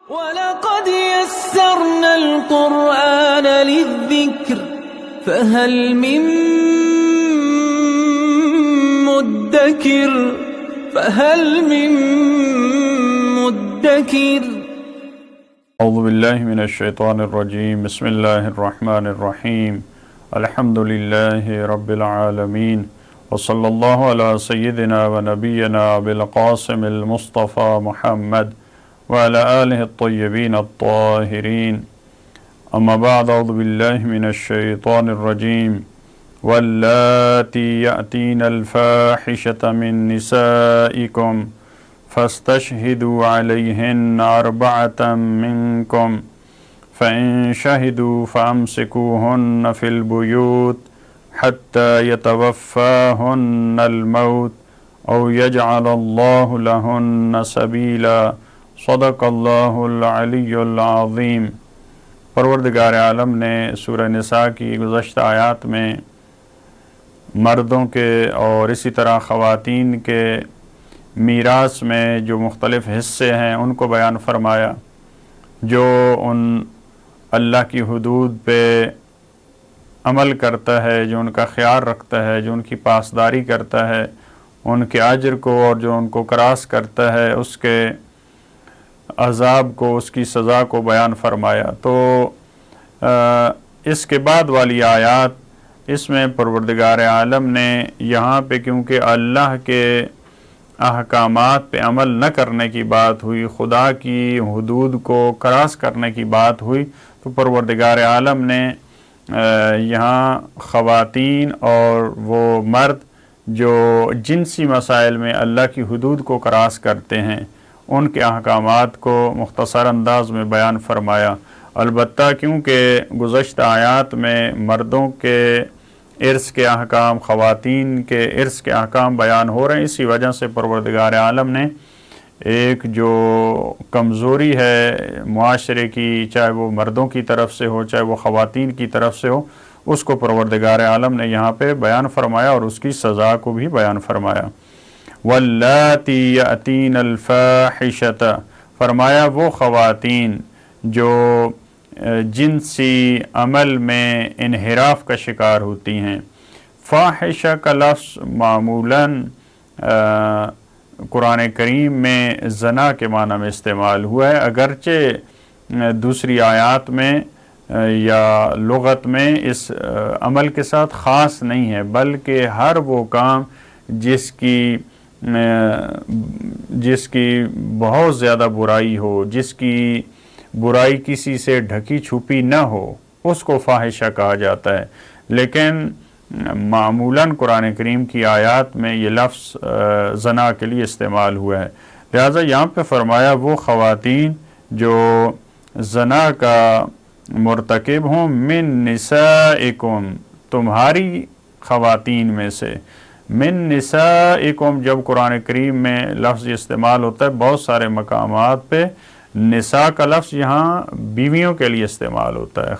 وَلَقَدْ يَسَّرْنَا الْقُرْآنَ لِلذِّكْرِ فَهَلْ مِن مُّدَّكِرٍ اعوذ باللہ من الشیطان الرجیم بسم اللہ الرحمن الرحیم الحمد للہ رب العالمین وصلی اللہ علی سیدنا و نبینا بالقاسم المصطفى محمد وعلى آلہ الطیبین الطاہرین اما بعد اعوذ باللہ من الشیطان الرجیم واللاتی یأتین الفاحشة من نسائکم فاستشهدوا علیہن اربعة منکم فإن شہدوا فامسکوہن فی البیوت حتی یتوفاہن الموت او یجعل اللہ لہن سبیلا صدق اللہ العلی العظیم۔ پروردگار عالم نے سورہ نساء کی گزشتہ آیات میں مردوں کے اور اسی طرح خواتین کے میراث میں جو مختلف حصے ہیں ان کو بیان فرمایا۔ جو ان اللہ کی حدود پہ عمل کرتا ہے، جو ان کا خیال رکھتا ہے، جو ان کی پاسداری کرتا ہے، ان کے اجر کو اور جو ان کو کراس کرتا ہے اس کے عذاب کو، اس کی سزا کو بیان فرمایا۔ تو اس کے بعد والی آیات، اس میں پروردگار عالم نے یہاں پہ کیونکہ اللہ کے احکامات پہ عمل نہ کرنے کی بات ہوئی، خدا کی حدود کو کراس کرنے کی بات ہوئی، تو پروردگار عالم نے یہاں خواتین اور وہ مرد جو جنسی مسائل میں اللہ کی حدود کو کراس کرتے ہیں ان کے احکامات کو مختصر انداز میں بیان فرمایا۔ البتہ کیونکہ گزشتہ آیات میں مردوں کے ارث کے احکام، خواتین کے ارث کے احکام بیان ہو رہے ہیں، اسی وجہ سے پروردگار عالم نے ایک جو کمزوری ہے معاشرے کی، چاہے وہ مردوں کی طرف سے ہو چاہے وہ خواتین کی طرف سے ہو، اس کو پروردگار عالم نے یہاں پہ بیان فرمایا اور اس کی سزا کو بھی بیان فرمایا۔ واللاتی یأتین الفاحشۃ، فرمایا وہ خواتین جو جنسی عمل میں انحراف کا شکار ہوتی ہیں۔ فاحشہ کا لفظ معمولاً قرآن کریم میں زنا کے معنی میں استعمال ہوا ہے، اگرچہ دوسری آیات میں یا لغت میں اس عمل کے ساتھ خاص نہیں ہے، بلکہ ہر وہ کام جس کی بہت زیادہ برائی ہو، جس کی برائی کسی سے ڈھکی چھپی نہ ہو، اس کو فاحشہ کہا جاتا ہے۔ لیکن معمولاً قرآن کریم کی آیات میں یہ لفظ زنا کے لیے استعمال ہوا ہے، لہٰذا یہاں پہ فرمایا وہ خواتین جو زنا کا مرتکب ہوں، من نسائکم، تمہاری خواتین میں سے۔ من نسائکم جب قرآن کریم میں لفظ استعمال ہوتا ہے بہت سارے مقامات پہ نساء کا لفظ یہاں بیویوں کے لیے استعمال ہوتا ہے۔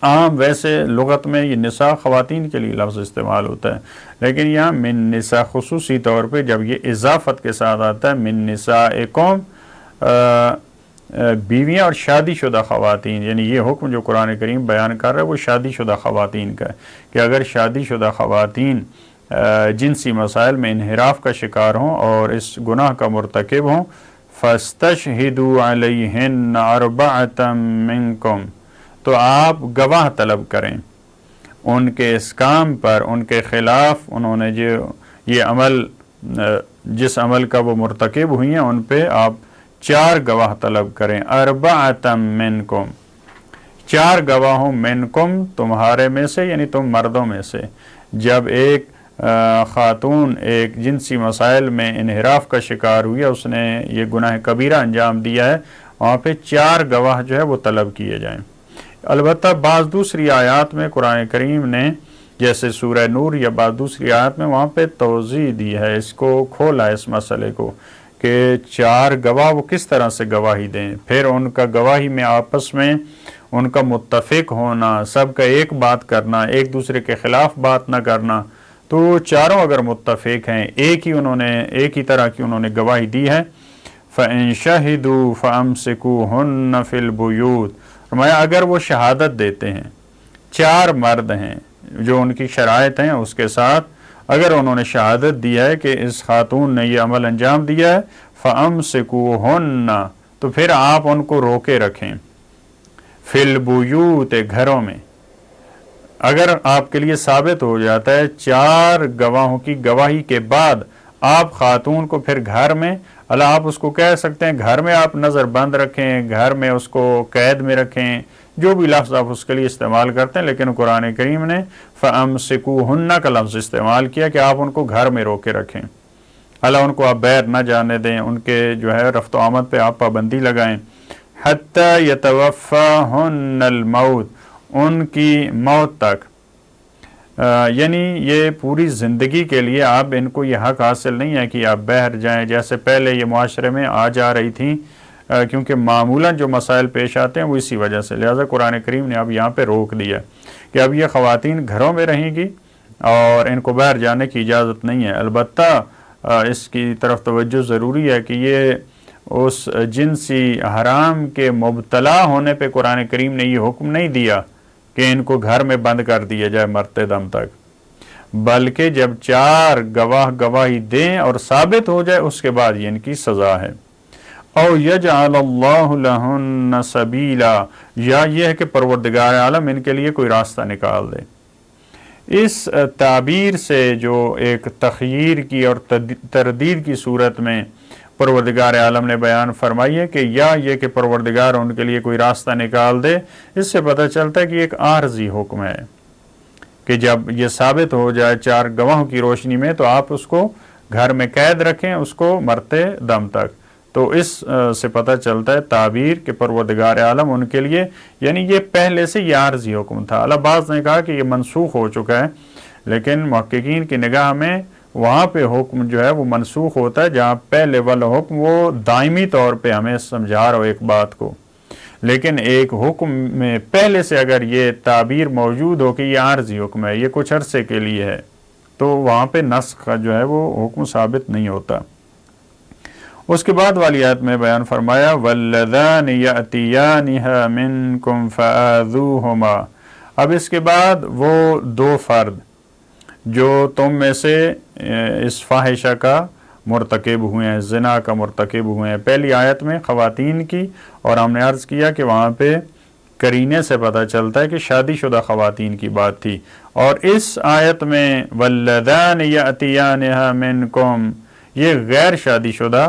عام ویسے لغت میں یہ نساء خواتین کے لیے لفظ استعمال ہوتا ہے، لیکن یہاں من نساء خصوصی طور پہ جب یہ اضافت کے ساتھ آتا ہے، من نسائکم بیویاں اور شادی شدہ خواتین، یعنی یہ حکم جو قرآن کریم بیان کر رہا ہے وہ شادی شدہ خواتین کا ہے کہ اگر شادی شدہ خواتین جنسی مسائل میں انحراف کا شکار ہوں اور اس گناہ کا مرتکب ہوں، فَاسْتَشْهِدُوا عَلَيْهِنَّ أَرْبَعَةً مِّنْكُمْ، تو آپ گواہ طلب کریں ان کے اس کام پر، ان کے خلاف انہوں نے جو یہ عمل، جس عمل کا وہ مرتکب ہوئی ہیں ان پہ آپ 4 گواہ طلب کریں۔ أَرْبَعَةً مِّنْكُمْ، 4 گواہوں، منکم تمہارے میں سے، یعنی تم مردوں میں سے۔ جب ایک خاتون ایک جنسی مسائل میں انحراف کا شکار ہوئی ہے، اس نے یہ گناہ کبیرہ انجام دیا ہے، وہاں پہ 4 گواہ جو ہے وہ طلب کیے جائیں۔ البتہ بعض دوسری آیات میں قرآن کریم نے جیسے سورہ نور یا بعض دوسری آیات میں وہاں پہ توضیح دی ہے، اس کو کھولا ہے اس مسئلے کو کہ 4 گواہ وہ کس طرح سے گواہی دیں، پھر ان کا گواہی میں آپس میں ان کا متفق ہونا، سب کا ایک بات کرنا، ایک دوسرے کے خلاف بات نہ کرنا۔ تو چاروں اگر متفق ہیں، ایک ہی طرح کی انہوں نے گواہی دی ہے، فَإِن شَهِدُوا فَأَمْسِكُوهُنَّ فِي الْبُيُوتِ، فرمایا اگر وہ شہادت دیتے ہیں، 4 مرد ہیں جو ان کی شرائط ہیں اس کے ساتھ، اگر انہوں نے شہادت دیا ہے کہ اس خاتون نے یہ عمل انجام دیا ہے، فَأَمْسِكُوهُنَّ تو پھر آپ ان کو روکے رکھیں، فِي الْبُيُوتِ گھروں میں۔ اگر آپ کے لیے ثابت ہو جاتا ہے 4 گواہوں کی گواہی کے بعد آپ خاتون کو پھر گھر میں، اللہ آپ اس کو کہہ سکتے ہیں گھر میں آپ نظر بند رکھیں، گھر میں اس کو قید میں رکھیں، جو بھی لفظ آپ اس کے لیے استعمال کرتے ہیں، لیکن قرآن کریم نے فَأَمْسِكُوهُنَّ کا لفظ استعمال کیا کہ آپ ان کو گھر میں روکے رکھیں، اللہ ان کو آپ باہر نہ جانے دیں، ان کے جو ہے رفت و آمد پہ آپ پابندی لگائیں، حَتَّى يَتَوَفَّاهُنَّ الْمَوْتِ ان کی موت تک، یعنی یہ پوری زندگی کے لیے آپ ان کو یہ حق حاصل نہیں ہے کہ آپ باہر جائیں، جیسے پہلے یہ معاشرے میں آ جا رہی تھیں، کیونکہ معمولاً جو مسائل پیش آتے ہیں وہ اسی وجہ سے، لہٰذا قرآن کریم نے اب یہاں پہ روک دیا کہ اب یہ خواتین گھروں میں رہیں گی اور ان کو باہر جانے کی اجازت نہیں ہے۔ البتہ اس کی طرف توجہ ضروری ہے کہ یہ اس جنسی حرام کے مبتلا ہونے پہ قرآن کریم نے یہ حکم نہیں دیا کہ ان کو گھر میں بند کر دیا جائے مرتے دم تک، بلکہ جب 4 گواہ گواہی دیں اور ثابت ہو جائے اس کے بعد یہ ان کی سزا ہے۔ او یجعل اللہ لہن سبیلا، یا یہ ہے کہ پروردگار عالم ان کے لیے کوئی راستہ نکال دے۔ اس تعبیر سے جو ایک تخییر کی اور تردید کی صورت میں پروردگار عالم نے بیان فرمائی ہے کہ یا یہ کہ پروردگار ان کے لیے کوئی راستہ نکال دے، اس سے پتہ چلتا ہے کہ ایک عارضی حکم ہے کہ جب یہ ثابت ہو جائے 4 گواہوں کی روشنی میں تو آپ اس کو گھر میں قید رکھیں، اس کو مرتے دم تک۔ تو اس سے پتہ چلتا ہے تعبیر کہ پروردگار عالم ان کے لیے، یعنی یہ پہلے سے یہ عارضی حکم تھا۔ اللہ بعض نے کہا کہ یہ منسوخ ہو چکا ہے، لیکن محققین کی نگاہ میں وہاں پہ حکم جو ہے وہ منسوخ ہوتا ہے جہاں پہلے والا حکم وہ دائمی طور پہ ہمیں سمجھا رہا ہو ایک بات کو، لیکن ایک حکم میں پہلے سے اگر یہ تعبیر موجود ہو کہ یہ عارضی حکم ہے، یہ کچھ عرصے کے لیے ہے، تو وہاں پہ نسخ کا جو ہے وہ حکم ثابت نہیں ہوتا۔ اس کے بعد والی آیت میں بیان فرمایا وَالَّذَانِ يَأْتِيَانِهَا مِنْكُمْ فَآذُوهُمَا، اب اس کے بعد وہ 2 فرد جو تم میں سے اس فاحشہ کا مرتکب ہوئے ہیں، زنا کا مرتکب ہوئے ہیں۔ پہلی آیت میں خواتین کی، اور ہم نے عرض کیا کہ وہاں پہ قرینے سے پتہ چلتا ہے کہ شادی شدہ خواتین کی بات تھی، اور اس آیت میں وَالَّذَانِ يَأْتِيَانِهَا مِنْكُمْ یہ غیر شادی شدہ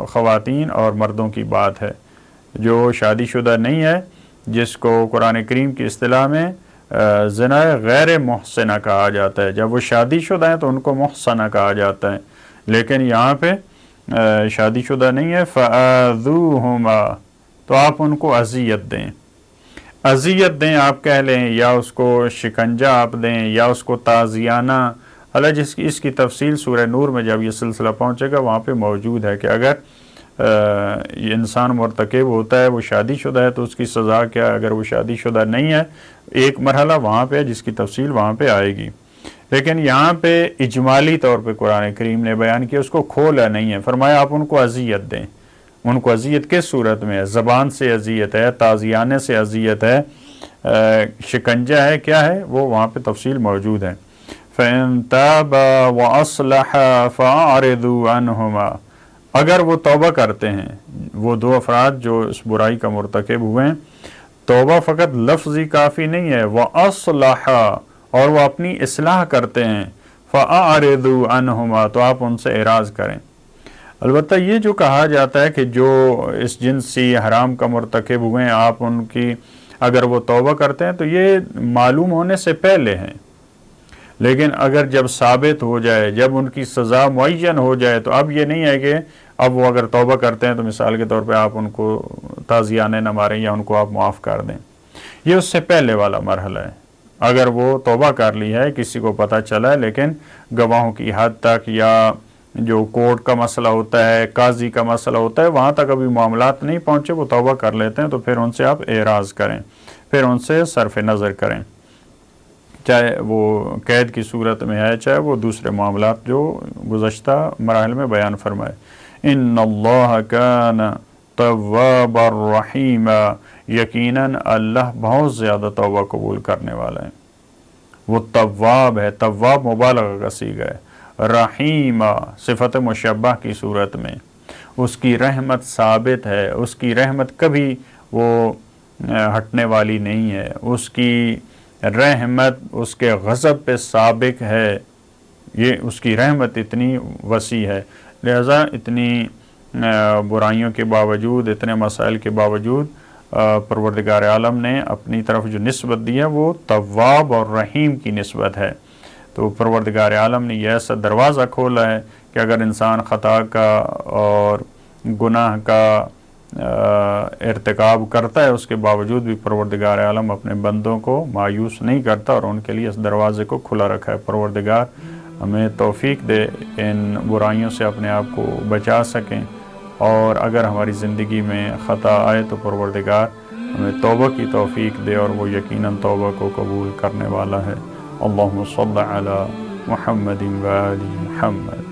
خواتین اور مردوں کی بات ہے، جو شادی شدہ نہیں ہے، جس کو قرآن کریم کی اصطلاح میں زنا غیر محسنہ کہا جاتا ہے۔ جب وہ شادی شدہ ہیں تو ان کو محسنہ کہا جاتا ہے، لیکن یہاں پہ شادی شدہ نہیں ہے۔ فَآذُوهُمَا تو آپ ان کو اذیت دیں، اذیت دیں آپ کہہ لیں، یا اس کو شکنجہ آپ دیں، یا اس کو تعزیانہ، اللہ اس کی تفصیل سورہ نور میں جب یہ سلسلہ پہنچے گا وہاں پہ موجود ہے کہ اگر یہ انسان مرتکب ہوتا ہے، وہ شادی شدہ ہے تو اس کی سزا کیا، اگر وہ شادی شدہ نہیں ہے ایک مرحلہ وہاں پہ جس کی تفصیل وہاں پہ آئے گی، لیکن یہاں پہ اجمالی طور پہ قرآن کریم نے بیان کیا، اس کو کھولا نہیں ہے، فرمایا آپ ان کو اذیت دیں۔ ان کو اذیت کس صورت میں ہے؟ زبان سے اذیت ہے، تعزیانے سے اذیت ہے، شکنجہ ہے، کیا ہے وہ وہاں پہ تفصیل موجود ہے۔ فَإِن تَابَا وَأَصْلَحَا فَأَعْرِضُوا عَنْهُمَا اگر وہ توبہ کرتے ہیں، وہ 2 افراد جو اس برائی کا مرتکب ہوئے ہیں، توبہ فقط لفظی کافی نہیں ہے، وَأَصْلَحَا اور وہ اپنی اصلاح کرتے ہیں، فَأَعْرِضُوا عَنْهُمَا تو آپ ان سے اعراض کریں۔ البتہ یہ جو کہا جاتا ہے کہ جو اس جنسی حرام کا مرتکب ہوئے ہیں آپ ان کی اگر وہ توبہ کرتے ہیں تو یہ معلوم ہونے سے پہلے ہیں، لیکن اگر جب ثابت ہو جائے، جب ان کی سزا معین ہو جائے تو اب یہ نہیں ہے کہ اب وہ اگر توبہ کرتے ہیں تو مثال کے طور پہ آپ ان کو تعزیانے نہ ماریں یا ان کو آپ معاف کر دیں، یہ اس سے پہلے والا مرحلہ ہے۔ اگر وہ توبہ کر لی ہے، کسی کو پتہ چلا ہے، لیکن گواہوں کی حد تک یا جو کورٹ کا مسئلہ ہوتا ہے، قاضی کا مسئلہ ہوتا ہے، وہاں تک ابھی معاملات نہیں پہنچے، وہ توبہ کر لیتے ہیں تو پھر ان سے آپ اعراض کریں، پھر ان سے صرف نظر کریں، چاہے وہ قید کی صورت میں ہے، چاہے وہ دوسرے معاملات جو گزشتہ مراحل میں بیان فرمائے۔ ان اللہ کان توابا رحیما، یقیناً اللہ بہت زیادہ توبہ قبول کرنے والا ہے۔ وہ تواب ہے، تواب مبالغہ کا صیغہ ہے، رحیمہ صفت مشبہ کی صورت میں، اس کی رحمت ثابت ہے، اس کی رحمت کبھی وہ ہٹنے والی نہیں ہے، اس کی رحمت اس کے غضب پہ سابق ہے، یہ اس کی رحمت اتنی وسیع ہے، لہذا اتنی برائیوں کے باوجود، اتنے مسائل کے باوجود پروردگار عالم نے اپنی طرف جو نسبت دی ہے وہ تواب اور رحیم کی نسبت ہے۔ تو پروردگار عالم نے یہ ایسا دروازہ کھولا ہے کہ اگر انسان خطا کا اور گناہ کا ارتکاب کرتا ہے، اس کے باوجود بھی پروردگار عالم اپنے بندوں کو مایوس نہیں کرتا اور ان کے لیے اس دروازے کو کھلا رکھا ہے۔ پروردگار ہمیں توفیق دے ان برائیوں سے اپنے آپ کو بچا سکیں، اور اگر ہماری زندگی میں خطا آئے تو پروردگار ہمیں توبہ کی توفیق دے، اور وہ یقیناً توبہ کو قبول کرنے والا ہے۔ اللہم صلی علی محمد و آل محمد۔